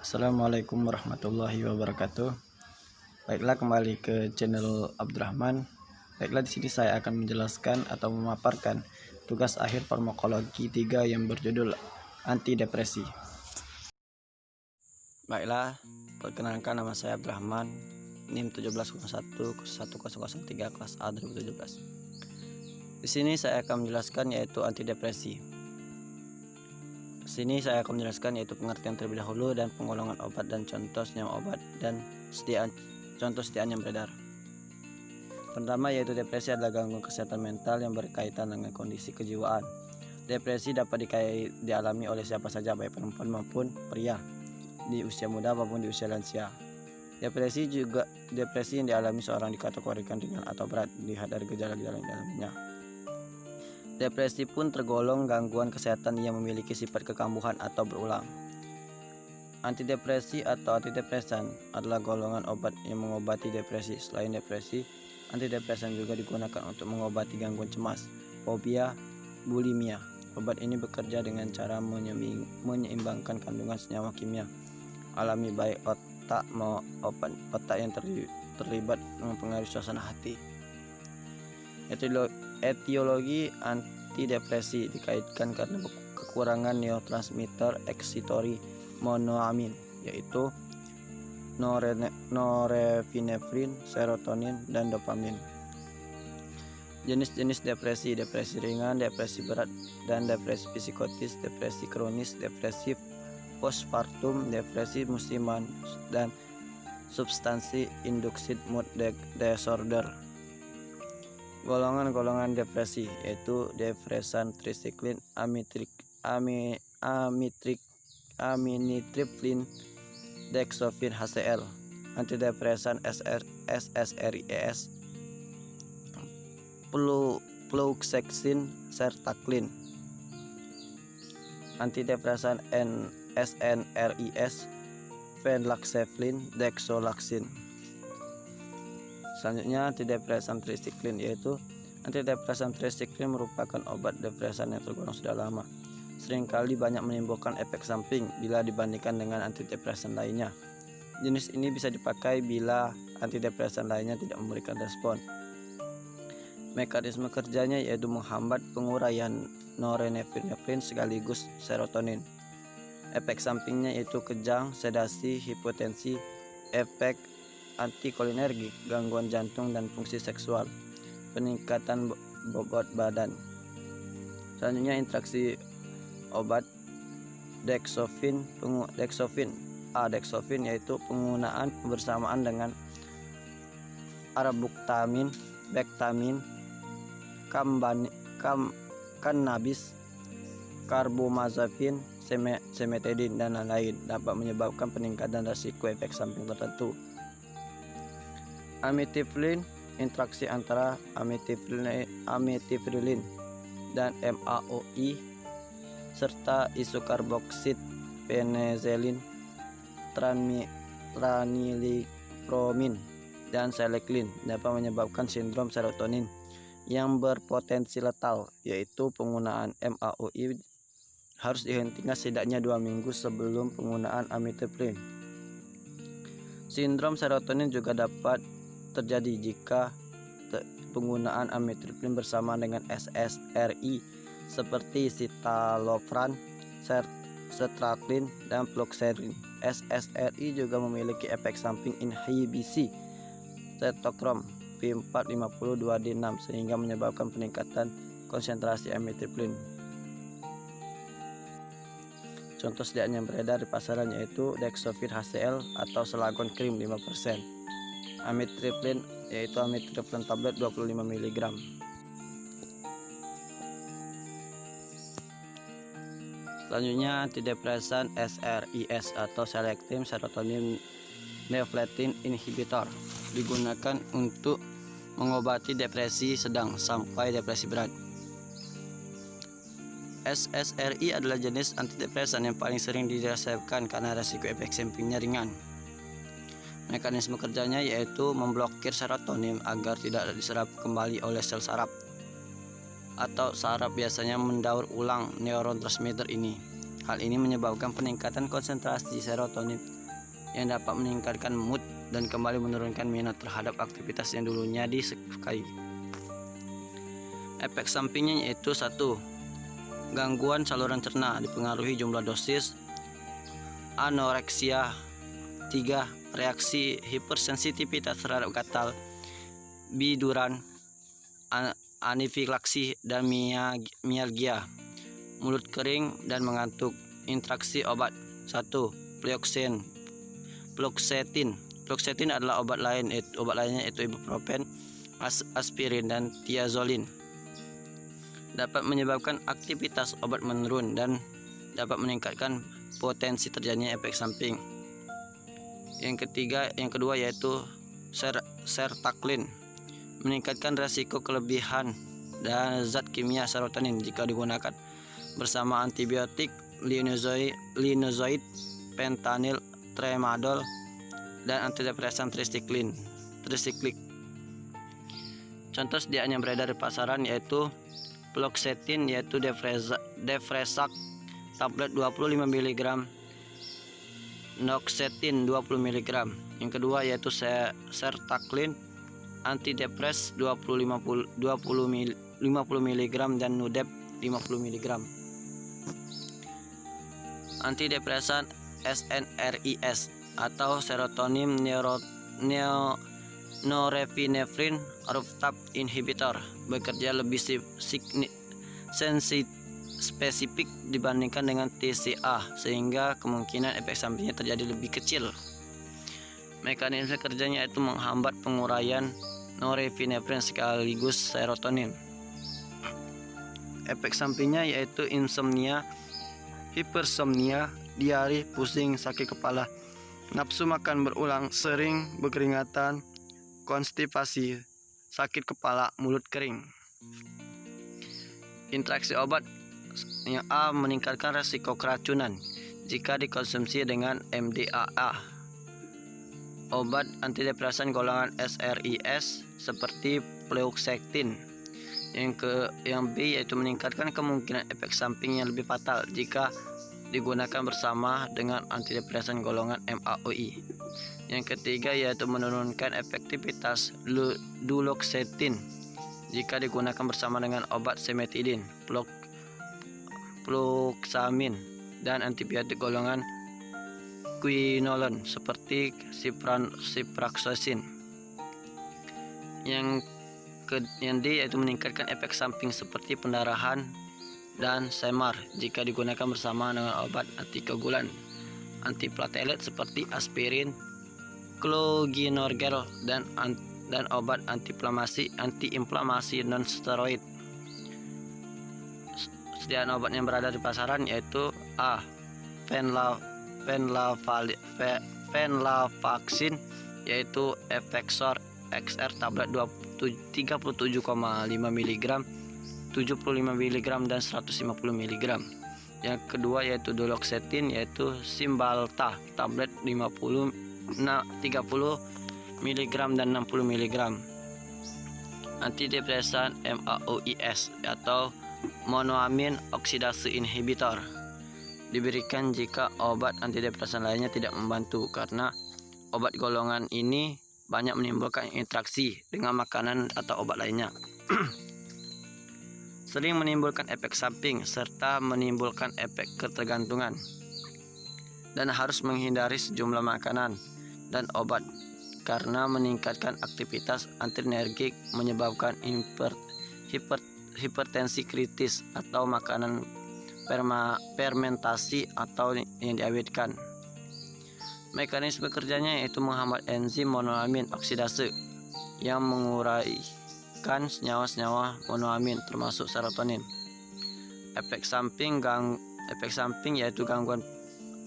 Assalamualaikum warahmatullahi wabarakatuh. Baiklah, kembali ke channel Abdurrahman. Baiklah, di sini saya akan menjelaskan atau memaparkan tugas akhir farmakologi 3 yang berjudul antidepresi. Baiklah, perkenalkan, nama saya Abdurrahman, NIM 17011003 kelas A 2017. Di sini saya akan menjelaskan yaitu antidepresi. Di sini saya akan menjelaskan yaitu pengertian terlebih dahulu dan penggolongan obat dan contoh senyawa obat dan contoh sediaan yang beredar. Pertama yaitu depresi adalah gangguan kesehatan mental yang berkaitan dengan kondisi kejiwaan. Depresi dapat dialami oleh siapa saja, baik perempuan maupun pria, di usia muda maupun di usia lansia. Depresi yang dialami seorang dikategorikan ringan atau berat dilihat dari gejala-gejala yang dialaminya. Depresi pun tergolong gangguan kesehatan yang memiliki sifat kekambuhan atau berulang. Antidepresi atau antidepresan adalah golongan obat yang mengobati depresi. Selain depresi, antidepresan juga digunakan untuk mengobati gangguan cemas, fobia, bulimia. Obat ini bekerja dengan cara menyeimbangkan kandungan senyawa kimia alami baik otak yang terlibat mempengaruhi suasana hati. Etiologi antidepresi dikaitkan karena kekurangan neurotransmitter eksitory monoamin, yaitu norepinefrin, serotonin, dan dopamin. Jenis-jenis depresi: depresi ringan, depresi berat, dan depresi psikotis, depresi kronis, depresi postpartum, depresi musiman, dan substansi induced mood disorder. Golongan depresi yaitu depresan tricycline, amitriptyline, dextrofen HCl, antidepresan SSRIs, fluoxetine, sertraline, antidepresan SNRIs, venlafaxine, dexolaxine. Selanjutnya antidepresan tricycline, yaitu antidepresan tricycline merupakan obat depresan yang tergolong sudah lama. Seringkali banyak menimbulkan efek samping bila dibandingkan dengan antidepresan lainnya. Jenis ini bisa dipakai bila antidepresan lainnya tidak memberikan respon. Mekanisme kerjanya yaitu menghambat penguraian norepinefrin sekaligus serotonin. Efek sampingnya yaitu kejang, sedasi, hipotensi, efek antikolinergik, gangguan jantung dan fungsi seksual, peningkatan bobot badan. Selanjutnya interaksi obat dextrofen yaitu penggunaan bersamaan dengan arbuktamin, bektamin, kannabis, karbamazepin, semetidin, dan lain-lain dapat menyebabkan peningkatan risiko efek samping tertentu. Amitriptyline, interaksi antara amitriptyline dan MAOI serta isokarboxid penicillin, tranilipromin, dan seleklin dapat menyebabkan sindrom serotonin yang berpotensi letal, yaitu penggunaan MAOI harus dihentikan setidaknya 2 minggu sebelum penggunaan amitriptyline. Sindrom serotonin juga dapat terjadi jika penggunaan amitriptyline bersama dengan SSRI seperti citalopram, sertraline, dan fluoxetine. SSRI juga memiliki efek samping inhibisi cytochrome P452D6 sehingga menyebabkan peningkatan konsentrasi amitriptyline. Contoh sediaan yang beredar di pasaran yaitu dextrofen HCl atau selagon krim 5%. Amitriptyline yaitu amitriptyline tablet 25 mg. Selanjutnya antidepresan SRIs atau selective serotonin nephletin inhibitor digunakan untuk mengobati depresi sedang sampai depresi berat. SSRI adalah jenis antidepresan yang paling sering diresepkan karena risiko efek sampingnya ringan. Mekanisme kerjanya yaitu memblokir serotonin agar tidak diserap kembali oleh sel saraf, atau saraf biasanya mendaur ulang neurotransmitter ini. Hal ini menyebabkan peningkatan konsentrasi serotonin yang dapat meningkatkan mood dan kembali menurunkan minat terhadap aktivitas yang dulunya disukai. Efek sampingnya yaitu 1. Gangguan saluran cerna dipengaruhi jumlah dosis anoreksia. 3. Reaksi hipersensitivitas terhadap gatal, biduran, anafilaksi dan mialgia, mulut kering dan mengantuk. Interaksi obat. 1. Fluoxetine. Fluoxetine adalah obat lainnya yaitu ibuprofen, aspirin dan thiazolin. Dapat menyebabkan aktivitas obat menurun dan dapat meningkatkan potensi terjadinya efek samping. Yang kedua yaitu sertraline, meningkatkan resiko kelebihan dan zat kimia serotonin jika digunakan bersama antibiotik, linezolid, fentanyl, tramadol, dan antidepresan trisiklik. Contoh sediaan yang beredar di pasaran yaitu fluoxetine, yaitu Devresac tablet 25 mg, Noxetine 20 mg. Yang kedua yaitu sertraline, antidepres 50 mg dan Nudep 50 mg. Antidepresan SNRIs atau serotonin norepinephrine reuptake inhibitor bekerja lebih spesifik dibandingkan dengan TCA, sehingga kemungkinan efek sampingnya terjadi lebih kecil. Mekanisme kerjanya yaitu menghambat penguraian norepinephrine sekaligus serotonin. Efek sampingnya yaitu insomnia, hipersomnia, diare, pusing, sakit kepala, nafsu makan berulang, sering berkeringatan, konstipasi, sakit kepala, mulut kering. Interaksi obat. Yang A, meningkatkan resiko keracunan jika dikonsumsi dengan MDAA. Obat antidepresan golongan SRIs seperti fluoxetine. Yang B yaitu meningkatkan kemungkinan efek samping yang lebih fatal jika digunakan bersama dengan antidepresan golongan MAOI. Yang ketiga yaitu menurunkan efektivitas duloxetine jika digunakan bersama dengan obat cimetidine, fluoxamine, dan antibiotik golongan quinolone seperti ciprofloxacin. Yang D yaitu meningkatkan efek samping seperti pendarahan dan semar jika digunakan bersama dengan obat antikoagulan, antiplatelet seperti aspirin, cloginorgel, dan obat antiinflamasi non steroid. Sediaan obat yang berada di pasaran yaitu A. Venlafaxine, yaitu Effexor XR tablet 37,5 mg, 75 mg dan 150 mg. Yang kedua yaitu duloxetine, yaitu Cymbalta tablet 30 mg dan 60 mg. Antidepresan MAOIs atau monoamin oksidase inhibitor diberikan jika obat antidepresan lainnya tidak membantu, karena obat golongan ini banyak menimbulkan interaksi dengan makanan atau obat lainnya. Sering menimbulkan efek samping serta menimbulkan efek ketergantungan, dan harus menghindari sejumlah makanan dan obat karena meningkatkan aktivitas antinergik, menyebabkan hipertensi kritis atau makanan fermentasi atau yang diawetkan. Mekanisme kerjanya yaitu menghambat enzim monoamin oksidase yang menguraikan senyawa-senyawa monoamin termasuk serotonin. Efek samping yaitu gangguan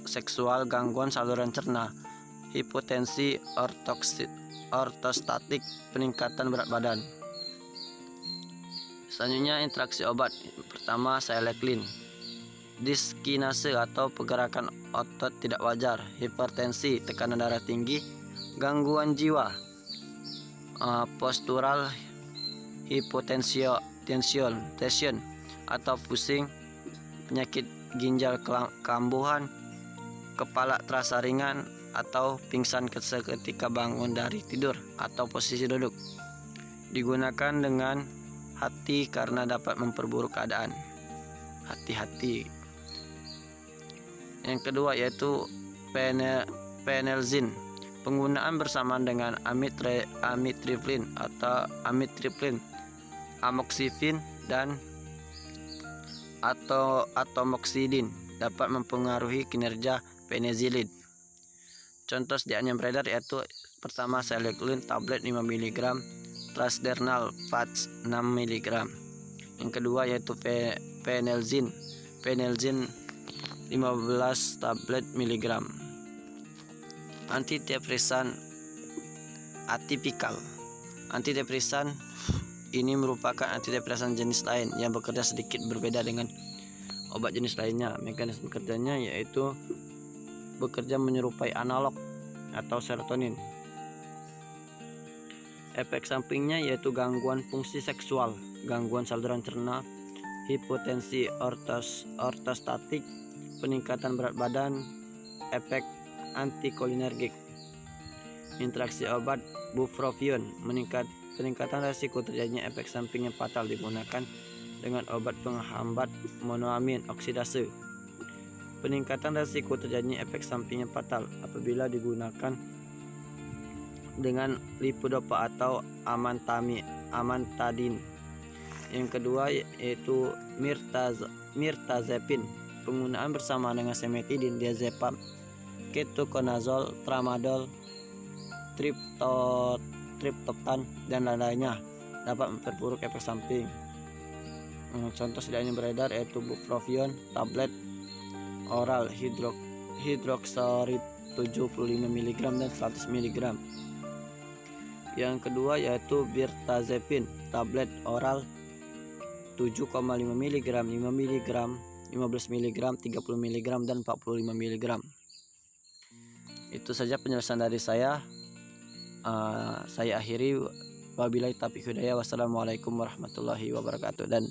seksual, gangguan saluran cerna, hipotensi ortostatik, peningkatan berat badan. Selanjutnya interaksi obat. Pertama, sialeklin, diskinase atau pergerakan otot tidak wajar, hipertensi, tekanan darah tinggi, gangguan jiwa, postural hypotension atau pusing, penyakit ginjal kambuhan, kepala terasa ringan, atau pingsan seketika bangun dari tidur atau posisi duduk. Digunakan dengan hati karena dapat memperburuk keadaan. Hati-hati. Yang kedua yaitu Penelzin. Penggunaan bersamaan dengan amitriptyline atau amitriptyline, amoxicillin dan atau atomoxidin dapat mempengaruhi kinerja penicillin. Contoh sediaan yang beredar yaitu pertama Seleclin tablet 5 mg, Transdermal patch 6 mg. Yang kedua yaitu Penelzin 15 tablet mg. Antidepresan atipikal. Antidepresan ini merupakan antidepresan jenis lain yang bekerja sedikit berbeda dengan obat jenis lainnya. Mekanisme kerjanya yaitu bekerja menyerupai analog atau serotonin. Efek sampingnya yaitu gangguan fungsi seksual, gangguan saluran cerna, hipotensi ortostatik, peningkatan berat badan, efek antikolinergik. Interaksi obat bupropion, peningkatan resiko terjadinya efek samping yang fatal digunakan dengan obat penghambat monoamin oksidase. Peningkatan resiko terjadinya efek samping yang fatal apabila digunakan dengan levodopa atau amantadin. Yang kedua yaitu mirtazapine, penggunaan bersama dengan semetidin, diazepam, ketoconazole, tramadol, triptofan dan lainnya dapat memperburuk efek samping. Contoh sediaan yang beredar yaitu bupropion tablet oral hidroklorid 75 mg dan 100 mg. Yang kedua yaitu mirtazapine tablet oral 7,5 mg, 5 mg, 15 mg, 30 mg dan 45 mg. Itu saja penjelasan dari saya. Saya akhiri, wabillahi taufiq hidayah. Wassalamualaikum warahmatullahi wabarakatuh. Dan